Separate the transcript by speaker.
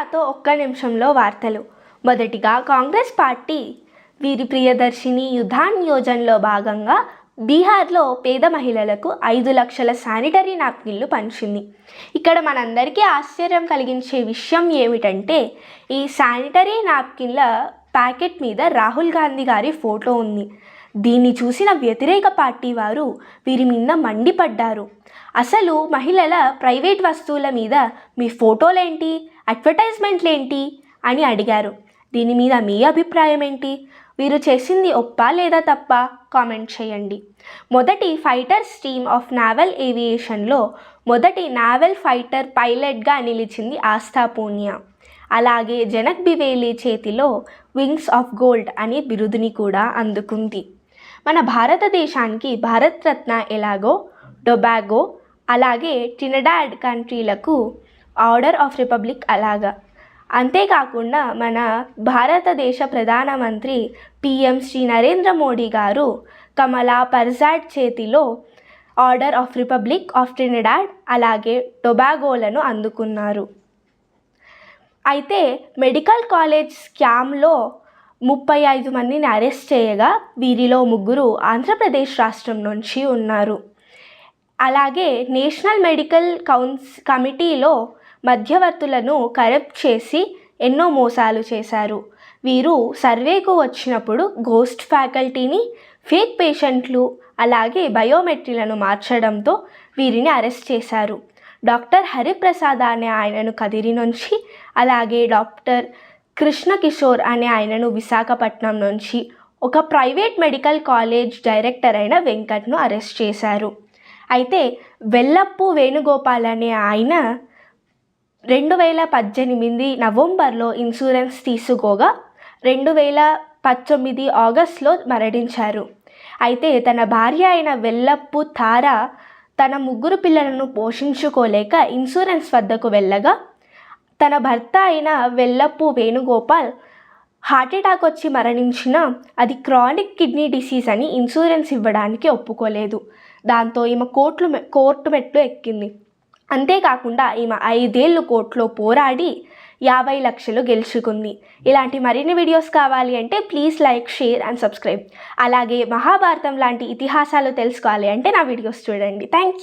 Speaker 1: సమాచార్తో ఒక్క నిమిషంలో వార్తలు. మొదటిగా కాంగ్రెస్ పార్టీ వీరి ప్రియదర్శిని యుధాన్ యోజనలో భాగంగా బీహార్లో పేద మహిళలకు 5 లక్షల శానిటరీ నాప్కిన్లు పంచింది. ఇక్కడ మనందరికీ ఆశ్చర్యం కలిగించే విషయం ఏమిటంటే ఈ శానిటరీ నాప్కిన్ల ప్యాకెట్ మీద రాహుల్ గాంధీ గారి ఫోటో ఉంది. దీన్ని చూసిన వ్యతిరేక పార్టీ వారు వీరి మీద మండిపడ్డారు. అసలు మహిళల ప్రైవేట్ వస్తువుల మీద మీ ఫోటోలేంటి, అడ్వర్టైజ్మెంట్లేంటి అని అడిగారు. దీని మీద మీ అభిప్రాయం ఏంటి? వీరు చేసింది ఒప్పా లేదా తప్పా? కామెంట్ చేయండి. మొదటి ఫైటర్స్ టీమ్ ఆఫ్ నావల్ ఏవియేషన్లో మొదటి నావల్ ఫైటర్ పైలట్గా నిలిచింది ఆస్థా పూనియా. అలాగే జనక్ బివేలి చేతిలో వింగ్స్ ఆఫ్ గోల్డ్ అనే బిరుదుని కూడా అందుకుంది. మన భారతదేశానికి భారతరత్న ఎలాగో టొబాగో అలాగే ట్రినిడాడ్ కంట్రీలకు ఆర్డర్ ఆఫ్ రిపబ్లిక్ అలాగా. అంతేకాకుండా మన భారతదేశ ప్రధానమంత్రి పిఎం శ్రీ నరేంద్ర మోడీ గారు కమలా పర్జాడ్ చేతిలో order of republic of Trinidad అలాగే టొబాగోలను అందుకున్నారు. అయితే మెడికల్ కాలేజ్ స్కామ్లో 35 మందిని అరెస్ట్ చేయగా వీరిలో 3 ఆంధ్రప్రదేశ్ రాష్ట్రం నుంచి ఉన్నారు. అలాగే నేషనల్ మెడికల్ కమిటీలో మధ్యవర్తులను కరప్ట్ చేసి ఎన్నో మోసాలు చేశారు. వీరు సర్వేకు వచ్చినప్పుడు గోస్ట్ ఫ్యాకల్టీని, ఫేక్ పేషెంట్లు అలాగే బయోమెట్రీలను మార్చడంతో వీరిని అరెస్ట్ చేశారు. డాక్టర్ హరిప్రసాద్ అనే ఆయనను కదిరి నుంచి, అలాగే డాక్టర్ కృష్ణ కిషోర్ అనే ఆయనను విశాఖపట్నం నుంచి, ఒక ప్రైవేట్ మెడికల్ కాలేజ్ డైరెక్టర్ అయిన వెంకట్ను అరెస్ట్ చేశారు. అయితే వెల్లప్పు వేణుగోపాల్ అనే ఆయన 2018 నవంబర్లో ఇన్సూరెన్స్ తీసుకోగా 2019 ఆగస్టులో మరణించారు. అయితే తన భార్య అయిన వెల్లప్పు తార తన 3 పిల్లలను పోషించుకోలేక ఇన్సూరెన్స్ వద్దకు వెళ్ళగా తన భర్త అయిన వెల్లప్పు వేణుగోపాల్ హార్ట్అటాక్ వచ్చి మరణించిన అది క్రానిక్ కిడ్నీ డిసీజ్ అని ఇన్సూరెన్స్ ఇవ్వడానికి ఒప్పుకోలేదు. దాంతో ఈమె కోర్టు మెట్లు ఎక్కింది. అంతేకాకుండా ఈమె 5 ఏళ్ళు కోర్టులో పోరాడి 50 లక్షలు గెలుచుకుంది. ఇలాంటి మరిన్ని వీడియోస్ కావాలి అంటే please like, share and subscribe. అలాగే మహాభారతం లాంటి ఇతిహాసాలు తెలుసుకోవాలి అంటే నా వీడియోస్ చూడండి. Thank you.